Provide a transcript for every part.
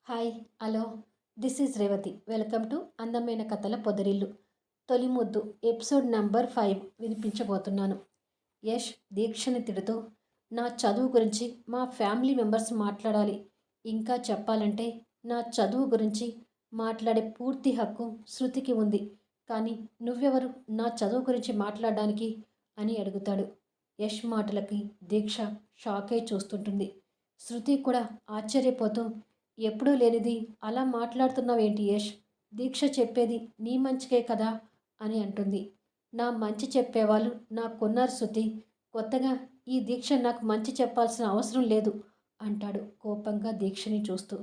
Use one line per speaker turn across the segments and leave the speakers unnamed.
Hi hello this is Revathi welcome to అందమైన కథల పొదరిల్లు. తొలి ముద్దు ఎపిసోడ్ నంబర్ 5 వినిపించబోతున్నాను. యష్ దీక్షని తిడుతూ నా చదువు గురించి మా ఫ్యామిలీ మెంబర్స్ మాట్లాడాలి. ఇంకా చెప్పాలంటే నా చదువు గురించి మాట్లాడే పూర్తి హక్కు శృతికి ఉంది. కానీ నువ్వెవరు నా చదువు గురించి మాట్లాడడానికి అని అడుగుతాడు. యష్ మాటలకి దీక్ష షాక్ అయి చూస్తుంటుంది. శృతి కూడా ఆశ్చర్యపోతూ ఎప్పుడూ లేనిది అలా మాట్లాడుతున్నావేంటి యష్? దీక్ష చెప్పేది నీ మంచికే కదా అని అంటుంది. నా మంచి చెప్పేవాళ్ళు నాకున్నారు శృతి. కొత్తగా ఈ దీక్ష నాకు మంచి చెప్పాల్సిన అవసరం లేదు అంటాడు కోపంగా దీక్షని చూస్తూ.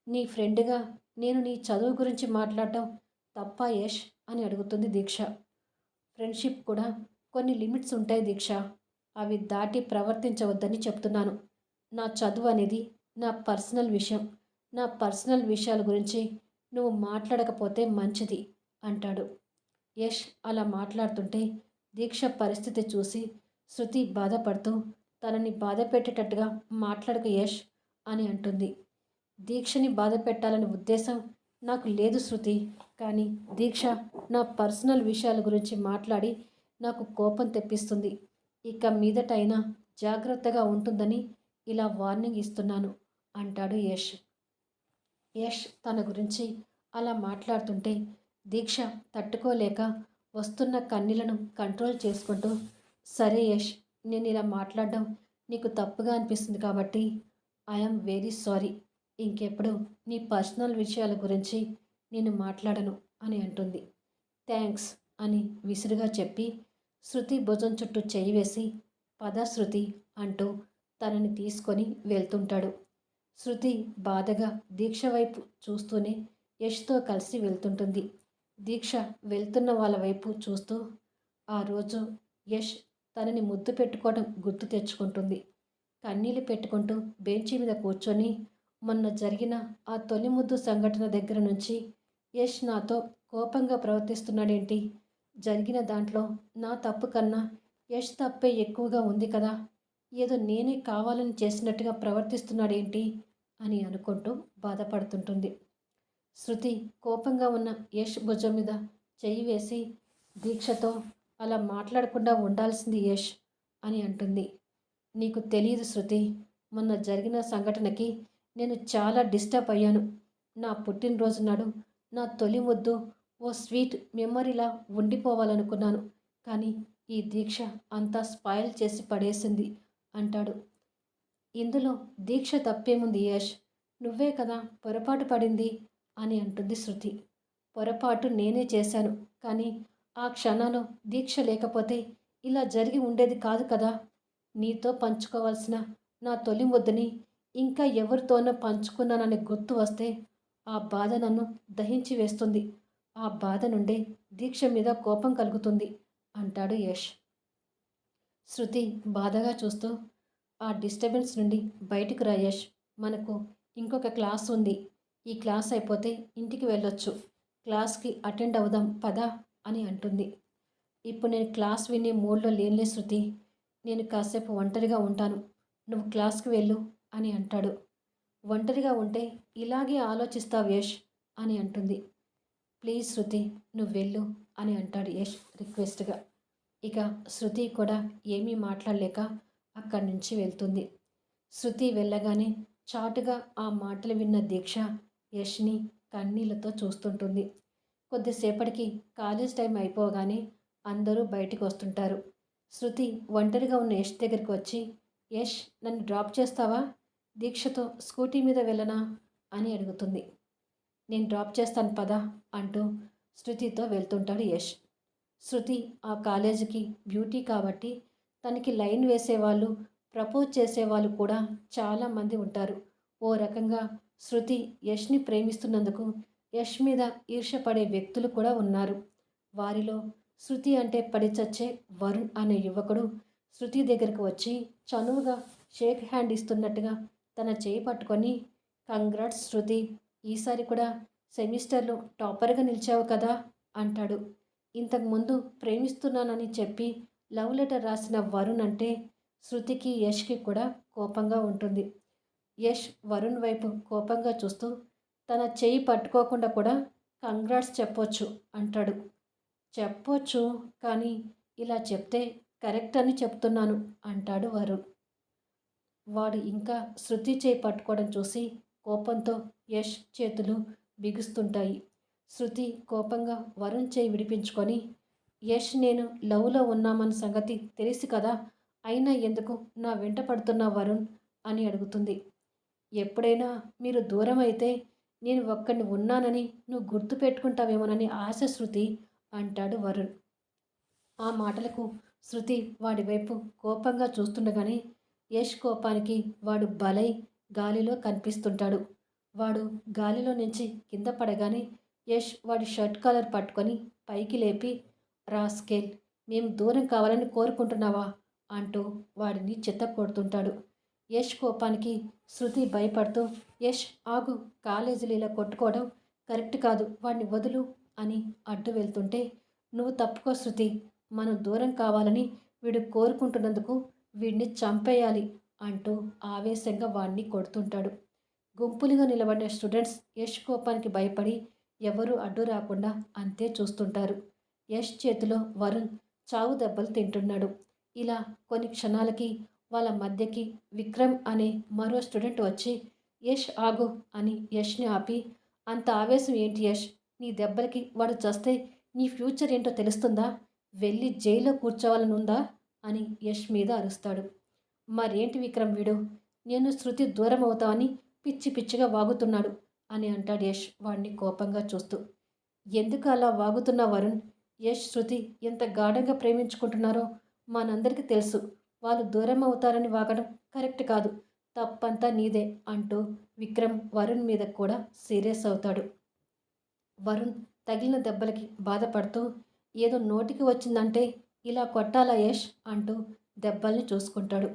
నీ ఫ్రెండ్గా నేను నీ చదువు గురించి మాట్లాడటం తప్పా యష్ అని అడుగుతుంది దీక్ష. ఫ్రెండ్షిప్ కూడా కొన్ని లిమిట్స్ ఉంటాయి దీక్ష. అవి దాటి ప్రవర్తించవద్దని చెప్తున్నాను. నా చదువు అనేది నా పర్సనల్ విషయం. నా పర్సనల్ విషయాల గురించి నువ్వు మాట్లాడకపోతే మంచిది అంటాడు. యష్ అలా మాట్లాడుతుంటే దీక్ష పరిస్థితి చూసి శృతి బాధపడుతూ తనని బాధ పెట్టేటట్టుగా మాట్లాడక యష్ అని అంటుంది. దీక్షని బాధ పెట్టాలనే ఉద్దేశం నాకు లేదు శృతి. కానీ దీక్ష నా పర్సనల్ విషయాల గురించి మాట్లాడి నాకు కోపం తెప్పిస్తుంది. ఇక మీదటైనా జాగ్రత్తగా ఉంటుందని ఇలా వార్నింగ్ ఇస్తున్నాను అంటాడు యష్. యష్ తన గురించి అలా మాట్లాడుతుంటే దీక్ష తట్టుకోలేక వస్తున్న కన్నీళ్లను కంట్రోల్ చేసుకుంటూ, సరే యష్, నేను ఇలా మాట్లాడడం నీకు తప్పుగా అనిపిస్తుంది కాబట్టి ఐఎమ్ వెరీ సారీ. ఇంకెప్పుడు నీ పర్సనల్ విషయాల గురించి నేను మాట్లాడను అని అంటుంది. థ్యాంక్స్ అని విసురుగా చెప్పి శృతి భుజం చుట్టూ చేయి వేసి పద శృతి అంటూ తనని తీసుకొని వెళ్తుంటాడు. శృతి బాధగా దీక్ష వైపు చూస్తూనే యష్తో కలిసి వెళ్తుంటుంది. దీక్ష వెళ్తున్న వాళ్ళ వైపు చూస్తూ ఆ రోజు యష్ తనని ముద్దు పెట్టుకోవడం గుర్తు తెచ్చుకుంటుంది. కన్నీళ్ళు పెట్టుకుంటూ బెంచీ మీద కూర్చొని మొన్న జరిగిన ఆ తొలి ముద్దు సంఘటన దగ్గర నుంచి యష్ నాతో కోపంగా ప్రవర్తిస్తున్నాడేంటి? జరిగిన దాంట్లో నా తప్పు కన్నా యష్ తప్పే ఎక్కువగా ఉంది కదా. ఏదో నేనే కావాలని చేసినట్టుగా ప్రవర్తిస్తున్నాడేంటి అని అనుకుంటూ బాధపడుతుంటుంది. శృతి కోపంగా ఉన్న యష్ భుజం మీద చెయ్యి వేసి దీక్షతో అలా మాట్లాడకుండా ఉండాల్సింది యష్ అని అంటుంది. నీకు తెలియదు శృతి, మొన్న జరిగిన సంఘటనకి నేను చాలా డిస్టర్బ్ అయ్యాను. నా పుట్టినరోజు నాడు నా తొలి ముద్దు ఓ స్వీట్ మెమరీలా ఉండిపోవాలనుకున్నాను. కానీ ఈ దీక్ష అంతా స్పాయిల్ చేసి పడేసింది అంటాడు. ఇందులో దీక్ష తప్పేముంది యష్? నువ్వే కదా పొరపాటు పడింది అని అంటుంది శృతి. పొరపాటు నేనే చేశాను. కానీ ఆ క్షణంలో దీక్ష లేకపోతే ఇలా జరిగి ఉండేది కాదు కదా. నీతో పంచుకోవాల్సిన నా తొలి ముద్దని ఇంకా ఎవరితోనో పంచుకున్నానని గుర్తు వస్తే ఆ బాధ నన్ను దహించి వేస్తుంది. ఆ బాధ నుండే దీక్ష మీద కోపం కలుగుతుంది అంటాడు యష్. శృతి బాధగా చూస్తూ ఆ డిస్టర్బెన్స్ నుండి బయటికి రా యష్, మనకు ఇంకొక క్లాస్ ఉంది. ఈ క్లాస్ అయిపోతే ఇంటికి వెళ్ళొచ్చు. క్లాస్కి అటెండ్ అవుదాం పదా అని అంటుంది. ఇప్పుడు నేను క్లాస్ వినే మూడ్లో లేనులే శృతి. నేను కాసేపు ఒంటరిగా ఉంటాను. నువ్వు క్లాస్కి వెళ్ళు అని అంటాడు. ఒంటరిగా ఉంటే ఇలాగే ఆలోచిస్తావు యష్ అని అంటుంది. ప్లీజ్ శృతి, నువ్వు వెళ్ళు అని అంటాడు యష్ రిక్వెస్ట్గా. ఇక శృతి కూడా ఏమీ మాట్లాడలేక అక్కడి నుంచి వెళ్తుంది. శృతి వెళ్ళగానే చాటుగా ఆ మాటలు విన్న దీక్ష యష్ని కన్నీళ్లతో చూస్తుంటుంది. కొద్దిసేపటికి కాలేజ్ టైం అయిపోగానే అందరూ బయటికి వస్తుంటారు. శృతి ఒంటరిగా ఉన్న యష్ దగ్గరికి వచ్చి, యష్, నన్ను డ్రాప్ చేస్తావా? దీక్షతో స్కూటీ మీద వెళ్ళనా అని అడుగుతుంది. నేను డ్రాప్ చేస్తాను పదా అంటూ శృతితో వెళ్తుంటాడు యష్. శృతి ఆ కాలేజీకి బ్యూటీ కాబట్టి తనకి లైన్ వేసేవాళ్ళు, ప్రపోజ్ చేసేవాళ్ళు కూడా చాలామంది ఉంటారు. ఓ రకంగా శృతి యష్ని ప్రేమిస్తున్నందుకు యష్ మీద ఈర్ష్యపడే వ్యక్తులు కూడా ఉన్నారు. వారిలో శృతి అంటే పడి చచ్చే వరుణ్ అనే యువకుడు శృతి దగ్గరకు వచ్చి చనువుగా షేక్ హ్యాండ్ ఇస్తున్నట్టుగా తన చేయి పట్టుకొని, కంగ్రాట్స్ శృతి, ఈసారి కూడా సెమిస్టర్లో టాపర్గా నిలిచావు కదా అంటాడు. ఇంతకుముందు ప్రేమిస్తున్నానని చెప్పి లవ్ లెటర్ రాసిన వరుణ్ అంటే శృతికి యష్కి కూడా కోపంగా ఉంటుంది. యష్ వరుణ్ వైపు కోపంగా చూస్తూ తన చెయ్యి పట్టుకోకుండా కూడా కంగ్రాట్స్ చెప్పొచ్చు అంటాడు. చెప్పొచ్చు, కానీ ఇలా చెప్తే కరెక్ట్ అని చెప్తున్నాను అంటాడు వరుణ్. వాడు ఇంకా శృతి చేయి పట్టుకోవడం చూసి కోపంతో యష్ చేతులు బిగుస్తుంటాయి. శృతి కోపంగా వరుణ్ చేయి విడిపించుకొని, యష్ నేను లవ్లో ఉన్నామన్న సంగతి తెలిసి కదా, అయినా ఎందుకు నా వెంట పడుతున్నా వరుణ్ అని అడుగుతుంది. ఎప్పుడైనా మీరు దూరం అయితే నేను ఒక్కడిని ఉన్నానని నువ్వు గుర్తు పెట్టుకుంటావేమోనని ఆశ శృతి అంటాడు వరుణ్. ఆ మాటలకు శృతి వాడి వైపు కోపంగా చూస్తుండగానే యష్ కోపానికి వాడు బలై గాలిలో కనిపిస్తుంటాడు. వాడు గాలిలో నుంచి కింద పడగానే యష్ వాడి షర్ట్ కాలర్ పట్టుకొని పైకి లేపి, రాస్కేల్, మేము దూరం కావాలని కోరుకుంటున్నావా అంటూ వాడిని చెత్త కొడుతుంటాడు. యష్ కోపానికి శృతి భయపడుతూ, యష్ ఆగు, కాలేజీలో ఇలా కొట్టుకోవడం కరెక్ట్ కాదు, వాడిని వదులు అని అడ్డు వెళ్తుంటే, నువ్వు తప్పుకో శృతి, మనం దూరం కావాలని వీడు కోరుకుంటున్నందుకు వీడిని చంపేయాలి అంటూ ఆవేశంగా వాడిని కొడుతుంటాడు. గుంపులుగా నిలబడిన స్టూడెంట్స్ యష్ కోపానికి భయపడి ఎవరూ అడ్డు రాకుండా అంతే చూస్తుంటారు. యష్ చేతిలో వరుణ్ చావు దెబ్బలు తింటున్నాడు. ఇలా కొన్ని క్షణాలకి వాళ్ళ మధ్యకి విక్రమ్ అనే మరో స్టూడెంట్ వచ్చి, యష్ ఆగు అని యష్ని ఆపి, అంత ఆవేశం ఏంటి యష్, నీ దెబ్బలకి వాడు చస్తే నీ ఫ్యూచర్ ఏంటో తెలుస్తుందా, వెళ్ళి జైల్లో కూర్చోవాలని ఉందా అని యష్ మీద అరుస్తాడు. మరేంటి విక్రమ్ వీడు, నేను శృతి దూరం అవుతామని పిచ్చి పిచ్చిగా వాగుతున్నాడు అని అంటాడు యష్ వాడిని కోపంగా చూస్తూ. ఎందుకు అలా వాగుతున్న వరుణ్, యష్ శృతి ఎంత గాఢంగా ప్రేమించుకుంటున్నారో మనందరికీ తెలుసు. వాళ్ళు దూరం అవుతారని వాగడం కరెక్ట్ కాదు, తప్పంతా నీదే అంటూ విక్రమ్ వరుణ్ మీద కూడా సీరియస్ అవుతాడు. వరుణ్ తగిలిన దెబ్బలకి బాధపడుతూ, ఏదో నోటికి వచ్చిందంటే ఇలా కొట్టాలా యష్ అంటూ దెబ్బల్ని చూసుకుంటాడు.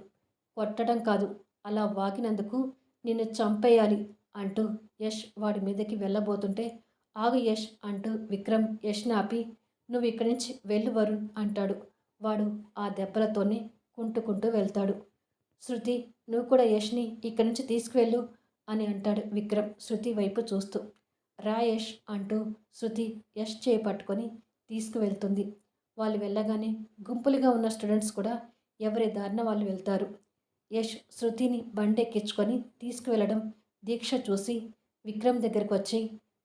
కొట్టడం కాదు, అలా వాగినందుకు నిన్ను చంపేయాలి అంటూ యష్ వాడి మీదకి వెళ్ళబోతుంటే, ఆగు యష్ అంటూ విక్రమ్ యష్ని ఆపి, నువ్వు ఇక్కడి నుంచి వెళ్ళు వరుణ్ అంటాడు. వాడు ఆ దెబ్బలతోనే కుంటుకుంటూ వెళ్తాడు. శృతి, నువ్వు కూడా యష్ని ఇక్కడి నుంచి తీసుకువెళ్ళు అని అంటాడు విక్రమ్ శృతి వైపు చూస్తూ. రా యష్ అంటూ శృతి యష్ చేయి పట్టుకొని తీసుకువెళ్తుంది. వాళ్ళు వెళ్ళగానే గుంపులుగా ఉన్న స్టూడెంట్స్ కూడా ఎవరి దారిన వాళ్ళు వెళ్తారు. యష్ శృతిని బండెక్కించుకొని తీసుకువెళ్ళడం దీక్ష చూసి విక్రమ్ దగ్గరికి వచ్చి,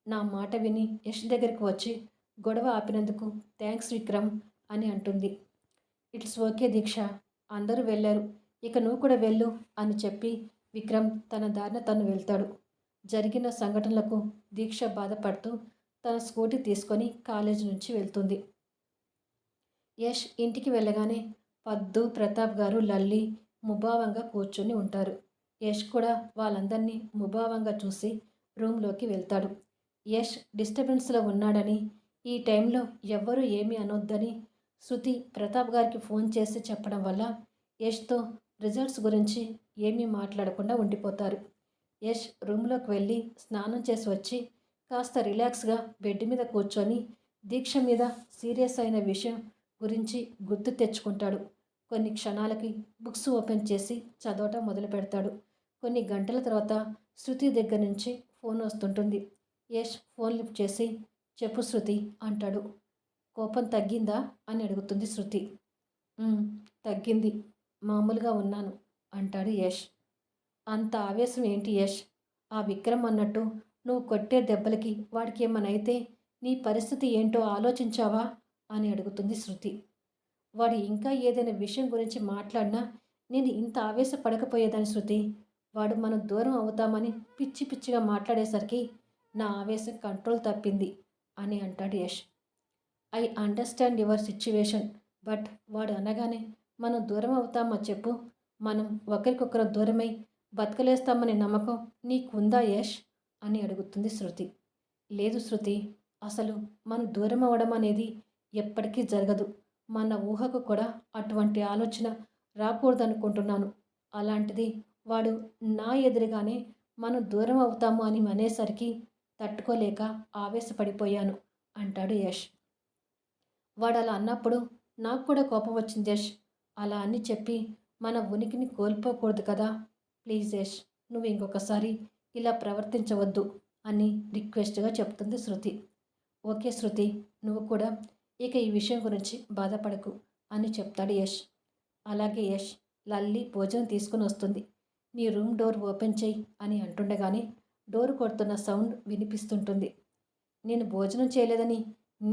నా మాట విని యష్ దగ్గరికి వచ్చి గొడవ ఆపినందుకు థ్యాంక్స్ విక్రమ్ అని అంటుంది. ఇట్స్ ఓకే దీక్ష, అందరూ వెళ్ళారు, ఇక నువ్వు కూడా వెళ్ళు అని చెప్పి విక్రమ్ తన దారిన తను వెళ్తాడు. జరిగిన సంఘటనలకు దీక్ష బాధపడుతూ తన స్కూటీ తీసుకొని కాలేజీ నుంచి వెళ్తుంది. యష్ ఇంటికి వెళ్ళగానే పద్దు, ప్రతాప్ గారు, లల్లి ముభావంగా కూర్చొని ఉంటారు. యష్ కూడా వాళ్ళందరినీ ముభావంగా చూసి రూమ్లోకి వెళ్తాడు. యష్ డిస్టర్బెన్స్లో ఉన్నాడని, ఈ టైంలో ఎవ్వరూ ఏమీ అనొద్దని శృతి ప్రతాప్ గారికి ఫోన్ చేసి చెప్పడం వల్ల యష్తో రిజల్ట్స్ గురించి ఏమీ మాట్లాడకుండా ఉండిపోతారు. యష్ రూమ్లోకి వెళ్ళి స్నానం చేసి వచ్చి కాస్త రిలాక్స్గా బెడ్ మీద కూర్చొని దీక్ష మీద సీరియస్ అయిన విషయం గురించి గుర్తు తెచ్చుకుంటాడు. కొన్ని క్షణాలకి బుక్స్ ఓపెన్ చేసి చదవటం మొదలు పెడతాడు. కొన్ని గంటల తర్వాత శృతి దగ్గర నుంచి ఫోన్ వస్తుంటుంది. యష్ ఫోన్ లిఫ్ట్ చేసి, చెప్పు శృతి అంటాడు. కోపం తగ్గిందా అని అడుగుతుంది శృతి. తగ్గింది, మామూలుగా ఉన్నాను అంటాడు యష్. అంత ఆవేశం ఏంటి యష్, ఆ విక్రమ్ అన్నట్టు నువ్వు కొట్టే దెబ్బలకి వాడికి ఏమనైతే నీ పరిస్థితి ఏంటో ఆలోచించావా అని అడుగుతుంది శృతి. వాడు ఇంకా ఏదైనా విషయం గురించి మాట్లాడినా నేను ఇంత ఆవేశపడకపోయేదాన్ని శృతి, వాడు మనం దూరం అవుతామని పిచ్చి పిచ్చిగా మాట్లాడేసరికి నా ఆవేశం కంట్రోల్ తప్పింది అని అంటాడు Yash. I understand your situation, but వాడు అనగానే మనం దూరం అవుతామా చెప్పు, మనం ఒకరికొకరు దూరమై బతకలేస్తామనే నమ్మకం నీకుందా యష్ అని అడుగుతుంది శృతి. లేదు శృతి, అసలు మనం దూరం అవ్వడం అనేది ఎప్పటికీ జరగదు, మన ఊహకు కూడా అటువంటి ఆలోచన రాకూడదనుకుంటున్నాను. అలాంటిది వాడు నా ఎదురుగానే మనం దూరం అవుతాము అని అనేసరికి తట్టుకోలేక ఆవేశపడిపోయాను అంటాడు యష్. వాడు అలా అన్నప్పుడు నాకు కూడా కోపం వచ్చింది యష్, అలా అని చెప్పి మన ఉనికిని కోల్పోకూడదు కదా, ప్లీజ్ యష్ నువ్వు ఇంకొకసారి ఇలా ప్రవర్తించవద్దు అని రిక్వెస్ట్గా చెప్తుంది శృతి. ఓకే శృతి, నువ్వు కూడా ఇక ఈ విషయం గురించి బాధపడకు అని చెప్తాడు యష్. అలాగే యష్, లల్లి భోజనం తీసుకుని వస్తుంది. నీ రూమ్ డోర్ ఓపెన్ చెయ్యి అని అంటుండగానే డోర్ కొడుతున్న సౌండ్ వినిపిస్తుంటుంది. నేను భోజనం చేయలేదని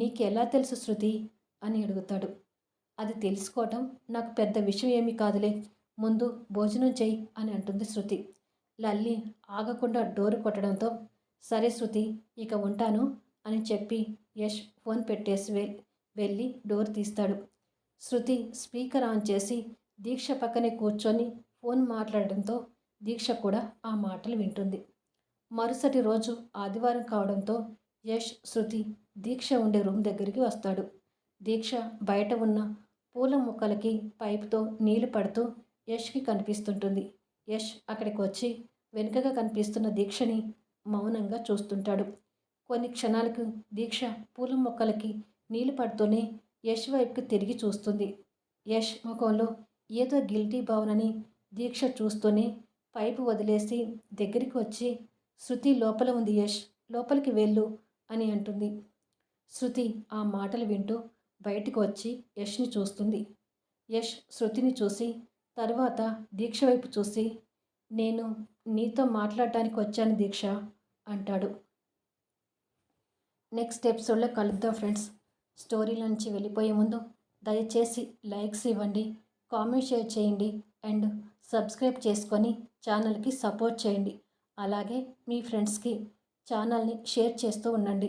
నీకెలా తెలుసు శృతి అని అడుగుతాడు. అది తెలుసుకోవటం నాకు పెద్ద విషయం ఏమీ కాదులే, ముందు భోజనం చెయ్యి అని అంటుంది శృతి. లల్లి ఆగకుండా డోర్ కొట్టడంతో సరే శృతి, ఇక ఉంటాను అని చెప్పి యష్ ఫోన్ పెట్టేసి వెళ్ళి డోర్ తీస్తాడు. శృతి స్పీకర్ ఆన్ చేసి దీక్ష పక్కనే కూర్చొని ఫోన్ మాట్లాడడంతో దీక్ష కూడా ఆ మాటలు వింటుంది. మరుసటి రోజు ఆదివారం కావడంతో యష్ శృతి దీక్ష ఉండే రూమ్ దగ్గరికి వస్తాడు. దీక్ష బయట ఉన్న పూల మొక్కలకి పైపుతో నీళ్లు పడుతూ యష్కి కనిపిస్తుంటుంది. యష్ అక్కడికి వచ్చి వెనుకగా కనిపిస్తున్న దీక్షని మౌనంగా చూస్తుంటాడు. కొన్ని క్షణాలకు దీక్ష పూల మొక్కలకి నీళ్లు పడుతూనే యష్ వైపుకి తిరిగి చూస్తుంది. యష్ ముఖంలో ఏదో గిల్టీ భావనని దీక్ష చూస్తూనే పైపు వదిలేసి దగ్గరికి వచ్చి శృతి లోపల ఉంది యష్, లోపలికి వెళ్ళు అని అంటుంది. శృతి ఆ మాటలు వింటూ బయటికి వచ్చి యష్ని చూస్తుంది. యష్ శృతిని చూసి తర్వాత దీక్ష వైపు చూసి నేను నీతో మాట్లాడటానికి వచ్చాను దీక్ష అంటాడు. నెక్స్ట్ ఎపిసోడ్లో కలుద్దాం ఫ్రెండ్స్. స్టోరీల నుంచి వెళ్ళిపోయే ముందు దయచేసి లైక్స్ ఇవ్వండి, కామెంట్ షేర్ చేయండి అండ్ సబ్స్క్రైబ్ చేసుకొని ఛానల్కి సపోర్ట్ చేయండి. అలాగే మీ ఫ్రెండ్స్కి ఛానల్ని షేర్ చేస్తూ ఉండండి.